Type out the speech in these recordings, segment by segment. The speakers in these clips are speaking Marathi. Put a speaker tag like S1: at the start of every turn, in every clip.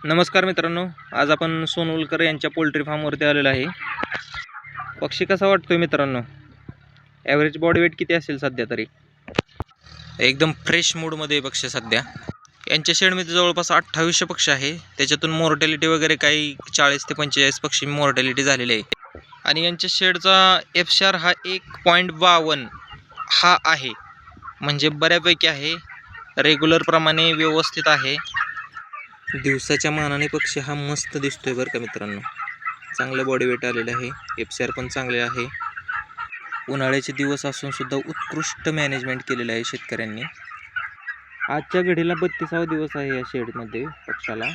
S1: नमस्कार मित्रांनो, आज आपण सोनवलकर यांच्या पोल्ट्री फार्मवरती आलेलो आहे. पक्षी कसा वाटतोय मित्रांनो? ॲव्हरेज बॉडी वेट किती असेल सध्या तरी? एकदम फ्रेश मूडमध्ये पक्षी सध्या. यांच्या शेडमध्ये जवळपास 2800 पक्षी आहे. त्याच्यातून मॉर्टॅलिटी वगैरे काही 40 ते 45 पक्षी मॉर्टॅलिटी झालेली आहे. आणि यांच्या शेडचा एफशार हा 1.52 हा आहे, म्हणजे बऱ्यापैकी आहे. रेग्युलर प्रमाणे व्यवस्थित आहे. दिवसाच्या मानाने पक्षी हा मस्त दिसतोय बरं का मित्रांनो. चांगलं बॉडी वेट आलेलं आहे. एफसीआर पण चांगले आहे. उन्हाळ्याचे दिवस असून सुद्धा उत्कृष्ट मॅनेजमेंट केलेलं आहे शेतकऱ्यांनी. आजच्या घडीला 32वा दिवस आहे या शेडमध्ये पक्षाला.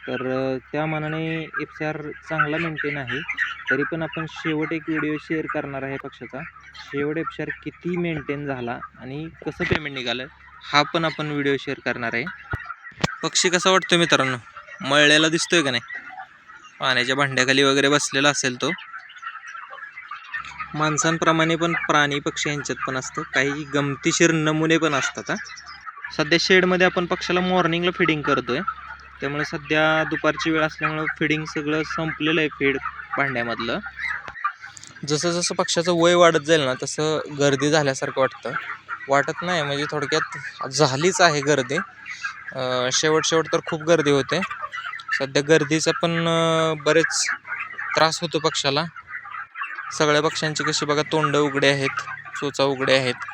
S1: तर त्या मानाने एफसीआर चांगला मेंटेन आहे. तरी पण आपण शेवट एक व्हिडिओ शेअर करणार आहे पक्षाचा. शेवट एफसीआर किती मेंटेन झाला आणि कसं पेमेंट निघालं हा पण आपण व्हिडिओ शेअर करणार आहे. पक्षी कसा वाटतोय मित्रांनो? मळलेला दिसतोय का नाही? पाण्याच्या भांड्याखाली वगैरे बसलेला असेल तो. माणसांप्रमाणे पण प्राणी पक्षी यांच्यात पण असतं. काही गमतीशीर नमुने पण असतात. सध्या शेडमध्ये आपण पक्षाला मॉर्निंगला फिडिंग करतोय, त्यामुळे सध्या दुपारची वेळ असल्यामुळे फिडिंग सगळं संपलेलं आहे. फीड भांड्यामधलं. जसं जसं पक्षाचं वय वाढत जाईल ना तसं गर्दी झाल्यासारखं वाटत नाही, म्हणजे थोडक्यात झालीच आहे गर्दी. शेवट तर खूप गर्दी होते. सध्या गर्दीचा पण बरेच त्रास होतो पक्षाला. सगळ्या पक्ष्यांची कशी बघा, तोंड उघडे आहेत, चोचा उघडे आहेत.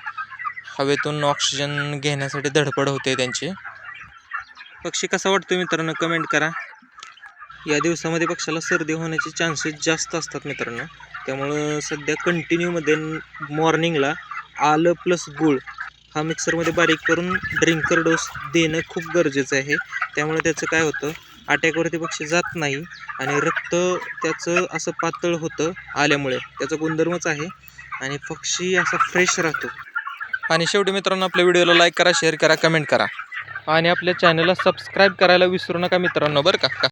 S1: हवेतून ऑक्सिजन घेण्यासाठी धडपड होते त्यांची. पक्षी कसा वाटतो मित्रांनो? कमेंट करा. या दिवसामध्ये पक्षाला सर्दी होण्याचे चान्सेस जास्त असतात मित्रांनो. त्यामुळं सध्या कंटिन्यूमध्ये मॉर्निंगला आलं प्लस गूळ हा मिक्सरमध्ये बारीक करून ड्रिंकर डोस देणं खूप गरजेचं आहे. त्यामुळे त्याचं काय होतं, अटॅकवरती पक्षी जात नाही आणि रक्त त्याचं असं पातळ होतं आल्यामुळे. त्याचा गुणधर्मच आहे आणि पक्षी असा फ्रेश राहतो. आणि शेवटी मित्रांनो, आपल्या व्हिडिओला लाईक करा, शेअर करा, कमेंट करा आणि आपल्या चॅनलला सबस्क्राईब करायला विसरू नका मित्रांनो बरं का.